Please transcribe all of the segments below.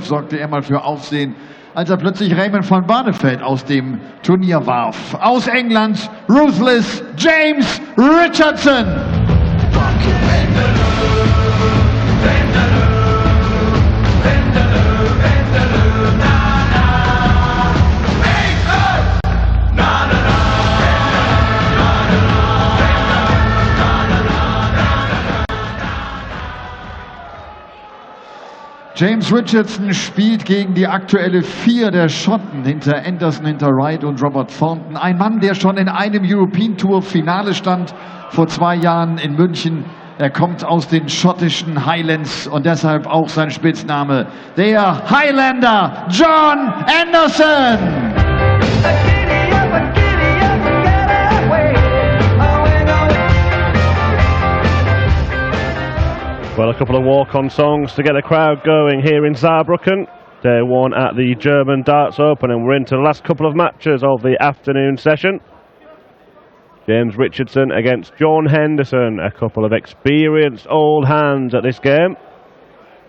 sorgte er mal für Aufsehen, als er plötzlich Raymond von Barneveld aus dem Turnier warf. Aus England, Ruthless James Richardson. James Richardson spielt gegen die aktuelle 4 der Schotten hinter Henderson, hinter Wright und Robert Thornton. Ein Mann, der schon in einem European Tour Finale stand, vor 2 Jahren in München. Er kommt aus den schottischen Highlands und deshalb auch sein Spitzname, der Highlander John Henderson. Well, a couple of walk-on songs to get the crowd going here in Saarbrücken. Day 1 at the German Darts Open, and we're into the last couple of matches of the afternoon session. James Richardson against John Henderson, a couple of experienced old hands at this game.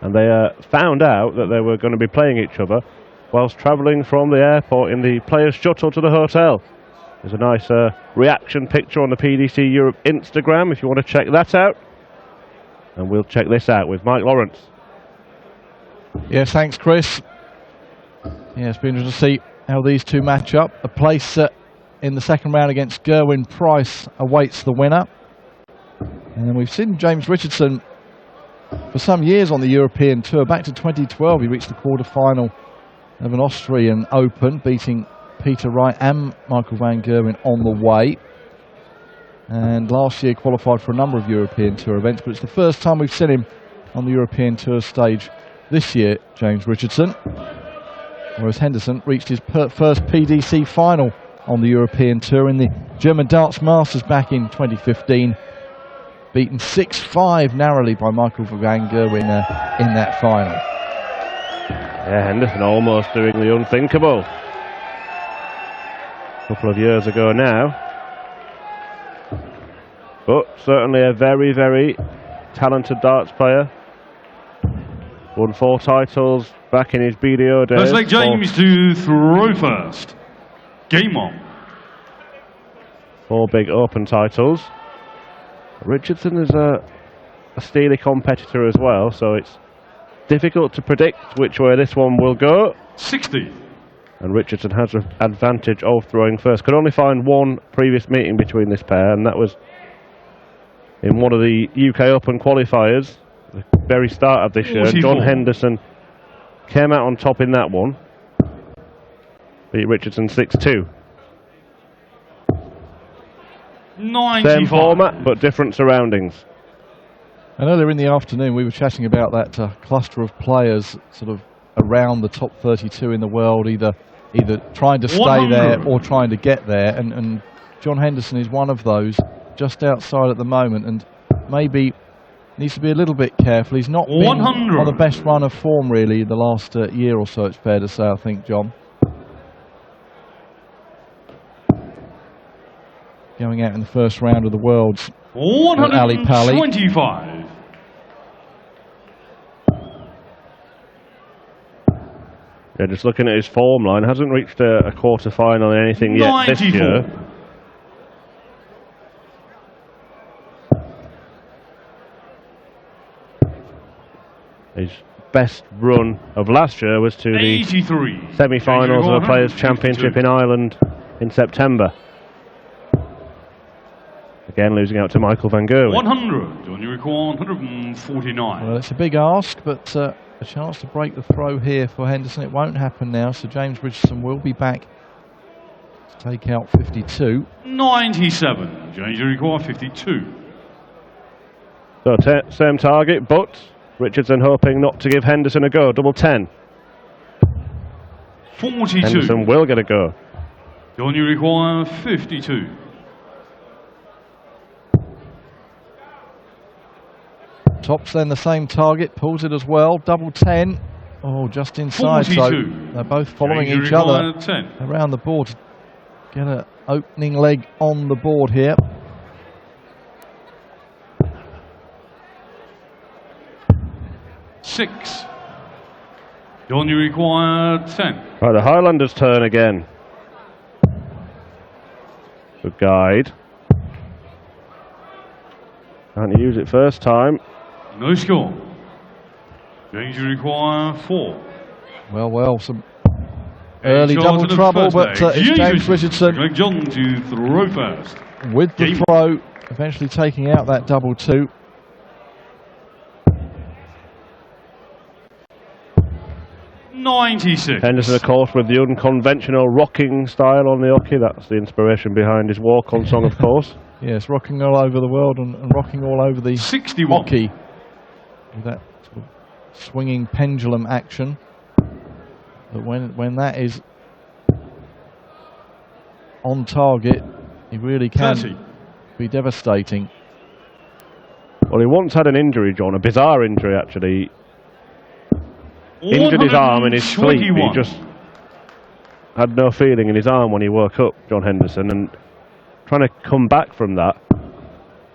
And they found out that they were going to be playing each other whilst travelling from the airport in the players' shuttle to the hotel. There's a nice reaction picture on the PDC Europe Instagram if you want to check that out. And we'll check this out with Mike Lawrence. Yes, thanks, Chris. Yeah, it's been interesting to see how these two match up. A place in the second round against Gerwyn Price awaits the winner. And we've seen James Richardson for some years on the European Tour. Back to 2012, he reached the quarter-final of an Austrian Open, beating Peter Wright and Michael van Gerwen on the way. And last year qualified for a number of European Tour events, but it's the first time we've seen him on the European Tour stage this year, James Richardson. Whereas Henderson reached his first PDC final on the European Tour in the German Darts Masters back in 2015, beaten 6-5 narrowly by Michael van Gerwen in that final. Yeah, Henderson almost doing the unthinkable. A couple of years ago now. But certainly a very, very talented darts player. Won 4 titles back in his BDO days. Let's take James to throw first. Game on. 4 big open titles. Richardson is a steely competitor as well, so it's difficult to predict which way this one will go. 60. And Richardson has an advantage of throwing first. Could only find one previous meeting between this pair, and that was in one of the UK Open qualifiers, the very start of this year. John Henderson came out on top in that one. Beat Richardson 6-2. 95. Same format, but different surroundings. And earlier in the afternoon, we were chatting about that cluster of players sort of around the top 32 in the world, either trying to stay 100. there or trying to get there. And John Henderson is one of those, just outside at the moment, and maybe needs to be a little bit careful. He's not been 100. on the best run of form really the last year or so, it's fair to say, I think, John. Going out in the first round of the Worlds. 125. Yeah, just looking at his form line, hasn't reached a quarter-final in anything yet 94. this year. His best run of last year was to the 83. semi-finals of the Players' Championship in Ireland in September. Again, losing out to Michael van Gerwen. 100. On your record, 149. Well, it's a big ask, but a chance to break the throw here for Henderson. It won't happen now, so James Richardson will be back to take out 52. 97. James, your record, 52. So same target, but Richardson hoping not to give Henderson a go. Double 10. 42. Henderson will get a go. On your record, 52. Tops then the same target, pulls it as well. Double 10. Oh, just inside. 42. So they're both following each other 10. around the board. Get an opening leg on the board here. Six. John, you require 10. Right, the Highlanders' turn again. Good guide. Can't use it first time. No score. James, you require 4. Well, some early double trouble, but it's James Richardson John to throw first. with the throw, eventually taking out that double 2. Henderson, of course, with the unconventional rocking style on the hockey. That's the inspiration behind his walk-on song, of course. Yes, rocking all over the world and rocking all over the 61. hockey. With that sort of swinging pendulum action. But when that is on target, it really can 30. be devastating. Well, he once had an injury, John, a bizarre injury, actually. Injured his arm in his sleep. He just had no feeling in his arm when he woke up, John Henderson, and trying to come back from that,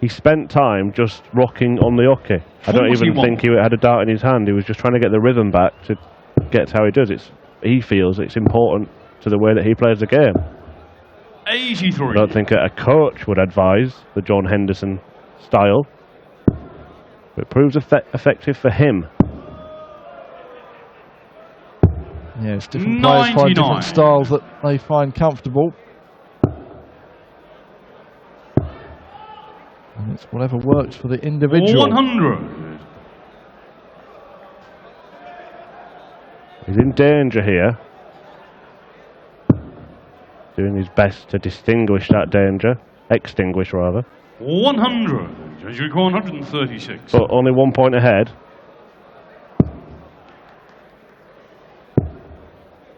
he spent time just rocking on the hockey. I don't even think he had a dart in his hand. He was just trying to get the rhythm back to get how he does it. He feels it's important to the way that he plays the game. 83. I don't think a coach would advise the John Henderson style. But it proves effective for him. Yes, different players find different styles that they find comfortable. And it's whatever works for the individual. 100. He's in danger here. Doing his best to distinguish that danger. Extinguish, rather. 100. James, you require 136. But only 1 point ahead.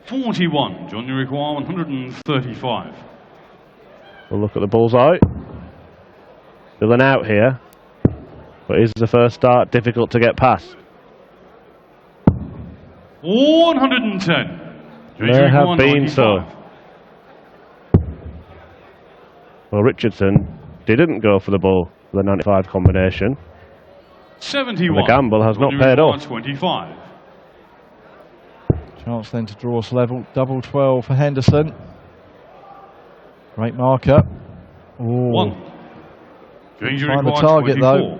41. John, you require 135. We'll look at the bullseye. Still an out here. But is the first start difficult to get past? 110. There have been so. Well, Richardson didn't go for the ball for the 95 combination. 71. And the gamble has not paid off. 25. Chance then to draw us level. Double 12 for Henderson. Great marker. Ooh. 1. James, Find the target 24. though.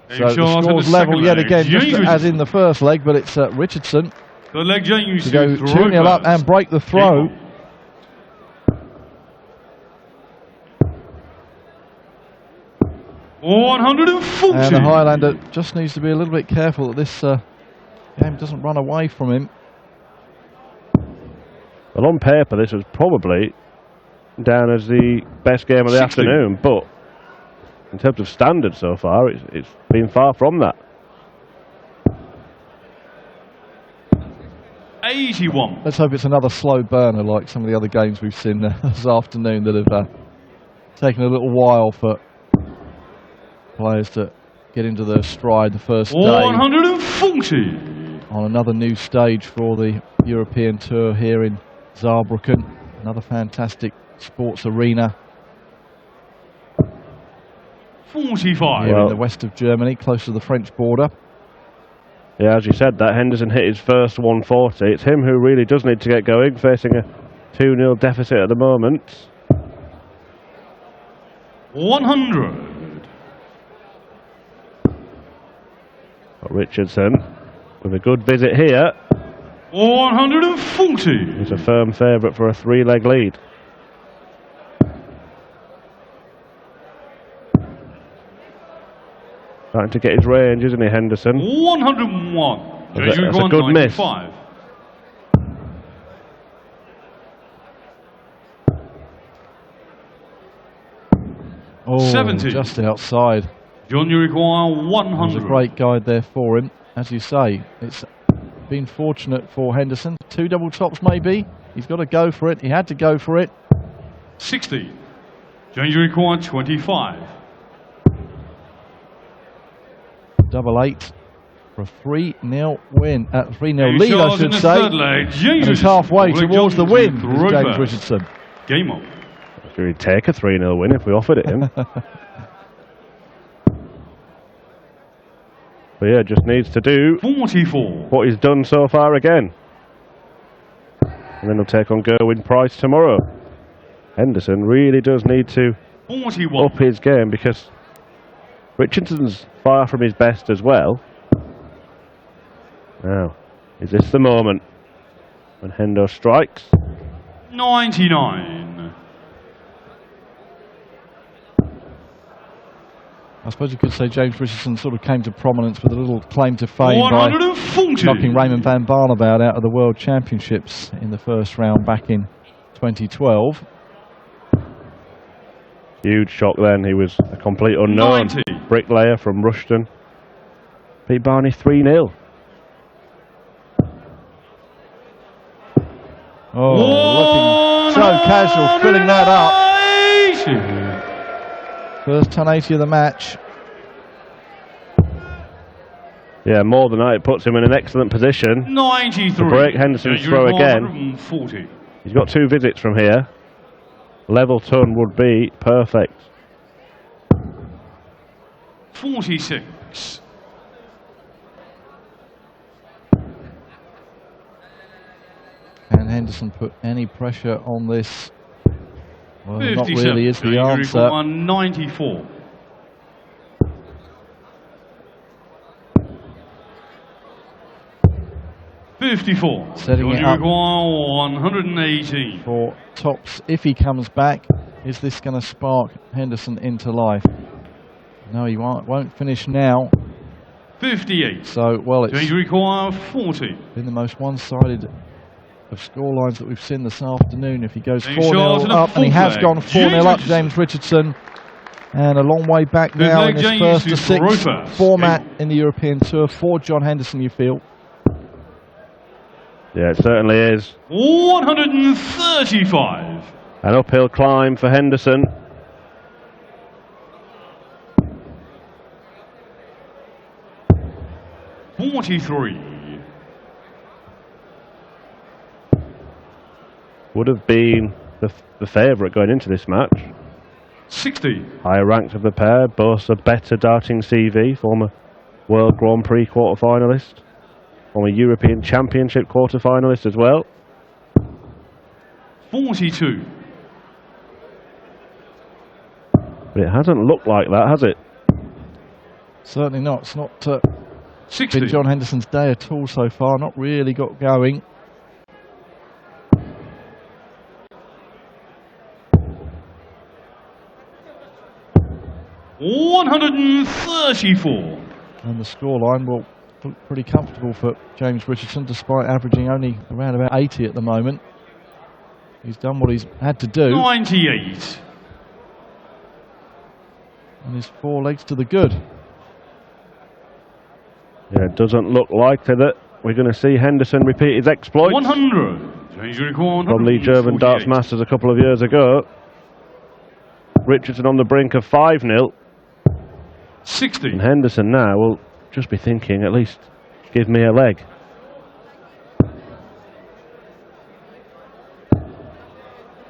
So the score's level yet again, just as in the first leg, but it's Richardson the leg James to go 2-0 up and break the throw. And the Highlander just needs to be a little bit careful that this game doesn't run away from him. Well, on paper, this was probably down as the best game of the afternoon, but in terms of standard so far, it's been far from that. 81. Let's hope it's another slow burner like some of the other games we've seen this afternoon that have taken a little while for players to get into their stride the first day. 140. On another new stage for the European Tour here in Saarbrücken. Another fantastic sports arena. 45. Here in the west of Germany, close to the French border. Yeah, as you said, that Henderson hit his first 140. It's him who really does need to get going, facing a 2-0 deficit at the moment. 100. Richardson with a good visit here. 140. He's a firm favourite for a 3-leg lead. Starting to get his range, isn't he, Henderson? 101. That's a good miss. Oh, 70. Just outside. John, you require 100. There's a great guide there for him. As you say, it's been fortunate for Henderson. 2 double tops maybe. He's got to go for it. He had to go for it. 60. John, you require 25. Double 8 for a 3-0 win. 3-0 lead, I should say. And he's halfway towards the win, James Richardson. Game on. Sure, he'd take a 3-0 win if we offered it him. So yeah, just needs to do 44. what he's done so far again. And then he'll take on Gerwyn Price tomorrow. Henderson really does need to 41. up his game because Richardson's far from his best as well. Now, is this the moment when Hendo strikes? 99. I suppose you could say James Richardson sort of came to prominence with a little claim to fame by 140. knocking Raymond van Barneveld out of the World Championships in the first round back in 2012. Huge shock then. He was a complete unknown. 90. Bricklayer from Rushden. Beat Barney 3-0. Oh, looking so casual, filling that up. First 1080 of the match. Yeah, more than that, it puts him in an excellent position 93. to break Henderson's throw again. 140. He's got 2 visits from here. Level ton would be perfect. 46. Can Henderson put any pressure on this? Well, not 57. really is the Going to answer. require 94. Setting Going it to up require 118. for tops. If he comes back, is this going to spark Henderson into life? No, he won't finish now. 58. So, well, it's Going to require 40. been the most one-sided of scorelines that we've seen this afternoon. If he goes Being 4-0 shot and a up, and he full has flag. gone 4-0 James up, Richardson. James Richardson, and a long way back Good now leg, in this James, first to to 6 Roper. format in the European Tour for John Henderson, you feel? Yeah, it certainly is. 135. An uphill climb for Henderson. $43. Would have been the favourite going into this match. 60. Higher ranked of the pair, boasts a better darting CV, former World Grand Prix quarter-finalist, former European Championship quarter-finalist as well. 42. But it hasn't looked like that, has it? Certainly not. It's not 60. been John Henderson's day at all so far. Not really got going. $134. And the scoreline will look pretty comfortable for James Richardson, despite averaging only around about 80 at the moment. He's done what he's had to do, 98. and his 4 legs to the good. Yeah, it doesn't look likely that we're going to see Henderson repeat his exploits 100. Change your record. from the German Darts Masters a couple of years ago. Richardson on the brink of 5-0. 60. And Henderson now will just be thinking, at least give me a leg.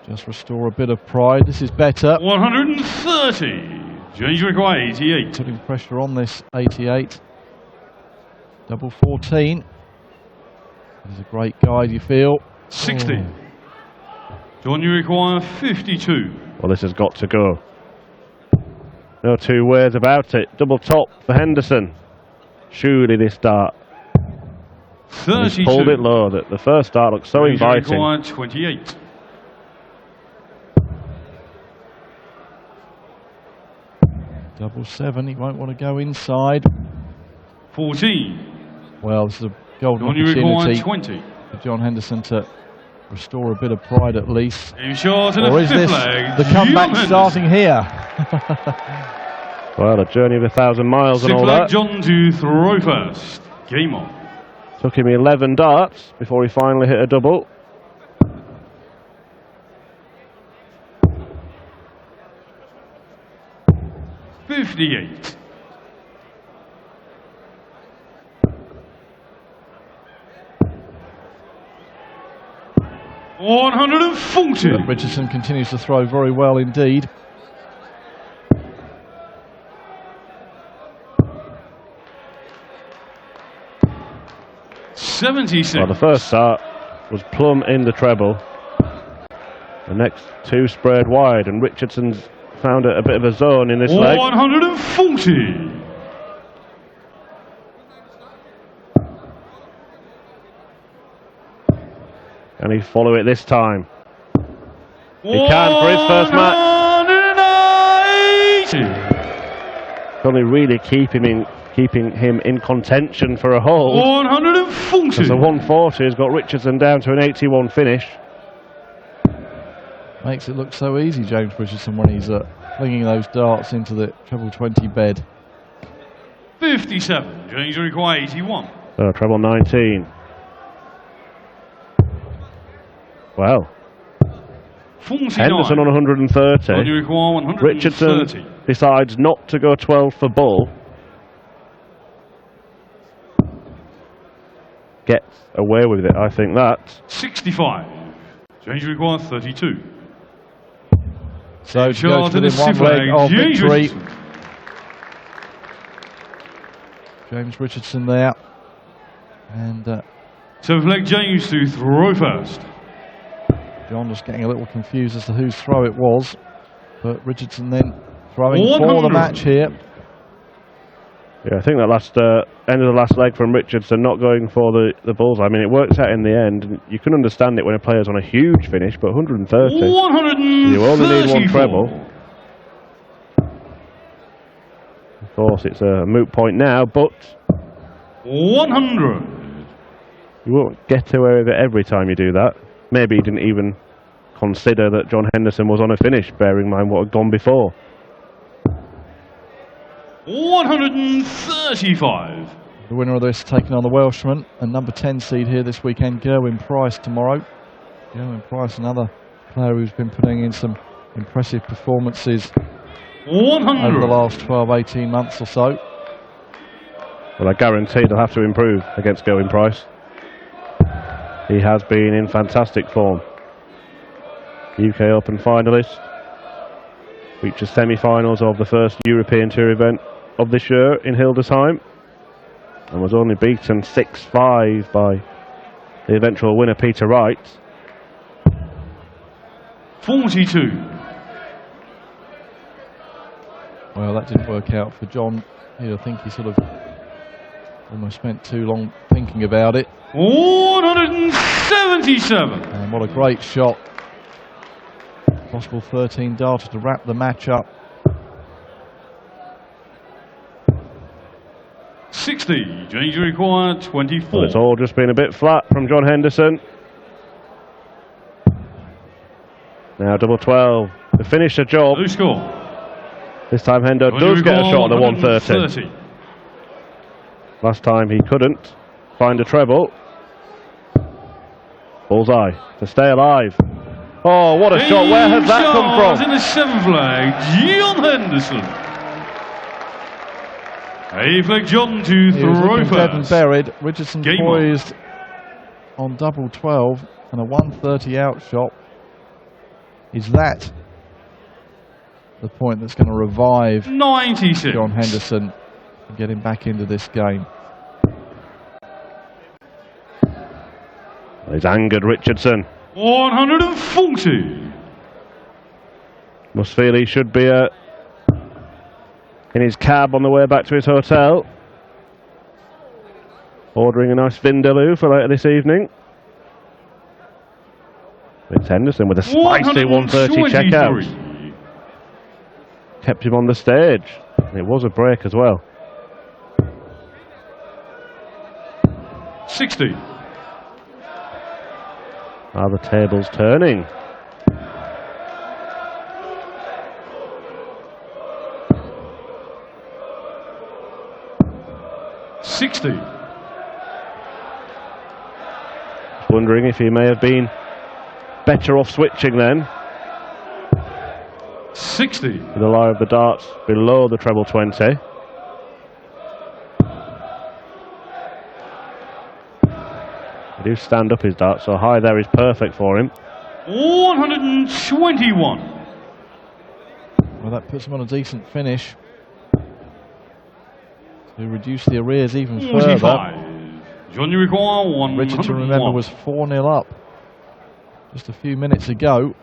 Just restore a bit of pride. This is better. 130. Change your record. 88. Putting pressure on this 88. Double 14. This is a great guide, you feel. 60. Oh. John, you require 52. Well, this has got to go. No two ways about it. Double top for Henderson. Surely this dart. And he's 32. pulled it low. The first dart looks so Change your inviting. record. 28. Double 7. He won't want to go inside. 14. Well, this is a golden John, you require opportunity 20. for John Henderson to restore a bit of pride at least. Aim shot and Or a is fifth this leg. the comeback Henderson. starting here? Well, a journey of 1,000 miles and Sixth all leg, that. John to throw first. Game on. Took him 11 darts before he finally hit a double. $58. $140. Richardson continues to throw very well indeed. 76. Well, the first start was plumb in the treble. The next two sprayed wide, and Richardson's found a bit of a zone in this leg. 140. Can he follow it this time? He can for his first match. 180. Only really keeping him in contention for a hold. 140. Because the 140 has got Richardson down to an 81 finish. Makes it look so easy, James Richardson, when he's flinging those darts into the treble 20 bed. 57. James require 81. So treble 19. Well, 49. Henderson on 130. You require 130. Richardson decides not to go 12 for bull. Gets away with it, I think that. 65. James require 32. So to go to within one leg of victory. James Richardson there. And so flag James to throw first. John just getting a little confused as to whose throw it was. But Richardson then throwing for the match here. Yeah, I think that last end of the last leg from Richardson not going for the bullseye. I mean, it works out in the end. And you can understand it when a player's on a huge finish, but 130. You only need one treble. Of course, it's a moot point now, but 100. You won't get away with it every time you do that. Maybe he didn't even consider that John Henderson was on a finish, bearing in mind what had gone before. 135. The winner of this taking on the Welshman and number 10 seed here this weekend, Gerwyn Price, tomorrow. Gerwyn Price, another player who's been putting in some impressive performances 100. over the last 12-18 months or so. Well, I guarantee they'll have to improve against Gerwyn Price. He has been in fantastic form. UK Open finalist. Reaches semi-finals of the first European Tour event of this year in Hildesheim. And was only beaten 6-5 by the eventual winner Peter Wright. 42. Well, that didn't work out for John. I think he sort of almost spent too long thinking about it. 177. And what a great shot. Possible 13 darter to wrap the match up. 60. James require 24. Well, it's all just been a bit flat from John Henderson. Now double 12 to finish the job. Who score? This time Hendo does get a shot at the 130. Last time he couldn't find a treble. Bullseye to stay alive. Oh, what a shot. Where has that come from? In the 7th flag, John Henderson. A flag John to throw first. Dead and buried. Richardson Game poised on double 12 and a 130 out shot. Is that the point that's going to revive 96. John Henderson and get him back into this game? He's angered Richardson. 140. Must feel he should be in his cab on the way back to his hotel, ordering a nice vindaloo for later this evening. It's Henderson with a spicy 130 checkout. Kept him on the stage. And it was a break as well. 60. Are the tables turning? Wondering if he may have been better off switching then. 60. With the lie of the darts below the treble 20. They do stand up his darts, so high there is perfect for him. 121. Well, that puts him on a decent finish to reduce the arrears even 45. further. John, you require 101. Richardson, remember, was 4-0 up just a few minutes ago.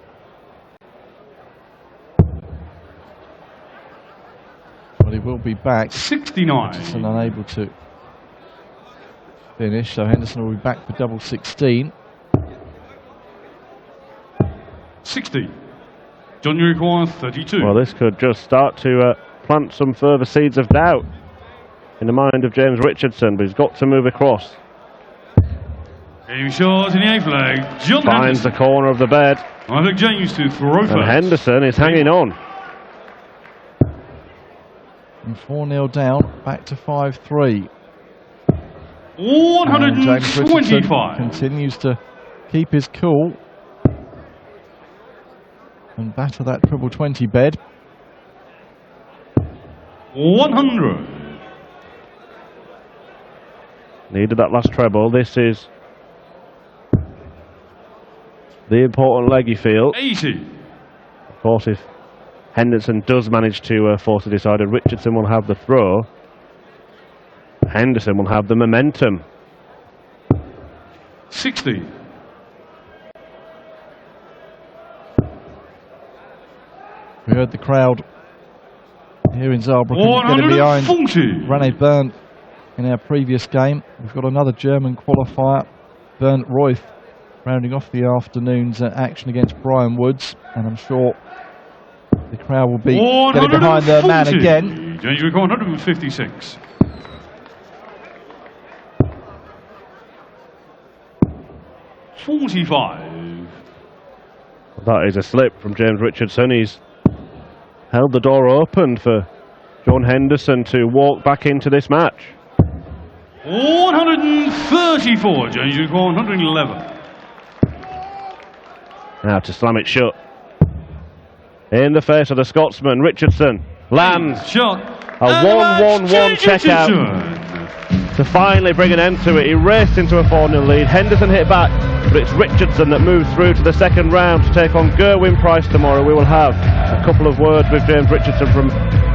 But he will be back. 69. Richardson unable to finish, so Henderson will be back for double 16. 60. John, you require 32. Well, this could just start to plant some further seeds of doubt in the mind of James Richardson, but he's got to move across. Game shot in the A flag. John Finds the corner of the bed. I think James to throw first. And Henderson is hanging on. And 4-0 down, back to 5-3. 125. Continues to keep his cool and batter that triple 20 bed. 100. Needed that last treble. This is the important leg, you feel. 80. Of course, if Henderson does manage to force a decider, Richardson will have the throw. Henderson will have the momentum. 60. We heard the crowd here in Saarbrücken getting behind 140. René Bernd in our previous game. We've got another German qualifier, Bernd Royth, rounding off the afternoon's action against Brian Woods, and I'm sure the crowd will be getting behind their man again. James record 156. $45. That is a slip from James Richardson. He's held the door open for John Henderson to walk back into this match. 134. James record 111. Now to slam it shut. In the face of the Scotsman, Richardson lands Shot. a 1-1-1 checkout to finally bring an end to it. He raced into a 4-0 lead. Henderson hit back, but it's Richardson that moves through to the second round to take on Gerwin Price tomorrow. We will have a couple of words with James Richardson from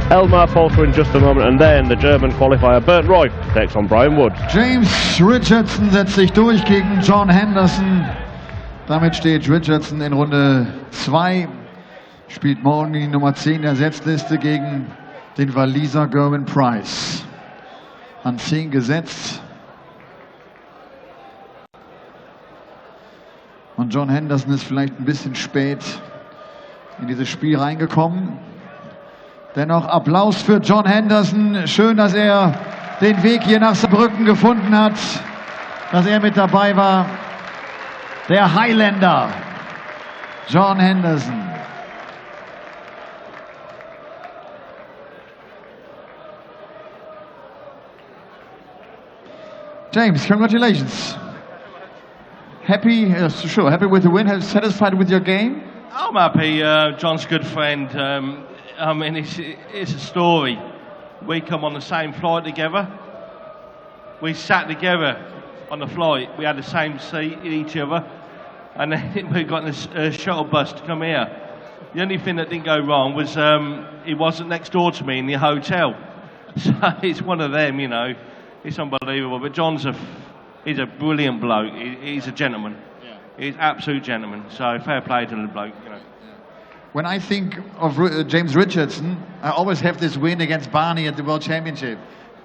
Elmar Polter in just a moment, and then the German qualifier Bernd Royth takes on Brian Woods. James Richardson setzt sich durch gegen John Henderson. Damit steht Richardson in Runde 2. Spielt morgen die Nummer 10 der Setzliste gegen den Waliser Gerwin Price. An 10 gesetzt. Und John Henderson ist vielleicht ein bisschen spät in dieses Spiel reingekommen. Dennoch Applaus für John Henderson. Schön, dass er den Weg hier nach Saarbrücken gefunden hat, dass er mit dabei war. Der Highlander, John Henderson. James, congratulations. Happy, sure, happy with the win, satisfied with your game? I'm happy. John's a good friend. I mean, it's a story. We come on the same flight together. We sat together on the flight. We had the same seat in each other. And then we got a shuttle bus to come here. The only thing that didn't go wrong was he wasn't next door to me in the hotel. So it's one of them, you know. It's unbelievable. But he's a brilliant bloke. He's a gentleman. Yeah. He's an absolute gentleman. So fair play to the bloke, you know. When I think of James Richardson, I always have this win against Barney at the World Championship.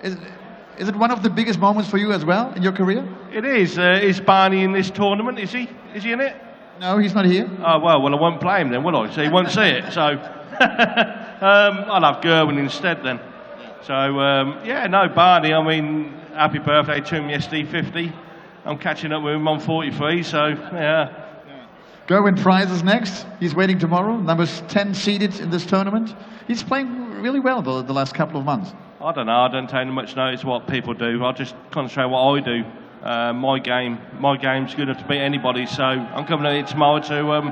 Is it one of the biggest moments for you as well in your career? It is. Is Barney in this tournament? Is he? Is he in it? No, he's not here. Oh, well, I won't play him then, will I? So he won't see it. So I'll have Gerwin instead then. So, yeah, no, Barney, I mean, happy birthday to him yesterday, 50. I'm catching up with him on 43, so, yeah. Gerwin Price is next. He's waiting tomorrow. Number 10 seeded in this tournament. He's playing really well the last couple of months. I don't know. I don't take much notice of what people do. I just concentrate on what I do. My game's good enough to beat anybody, so I'm coming out here tomorrow to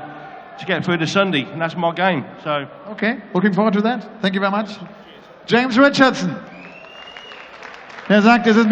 get through to Sunday, and that's my game. So. Okay, looking forward to that. Thank you very much. James Richardson. Er sagt, es ist mir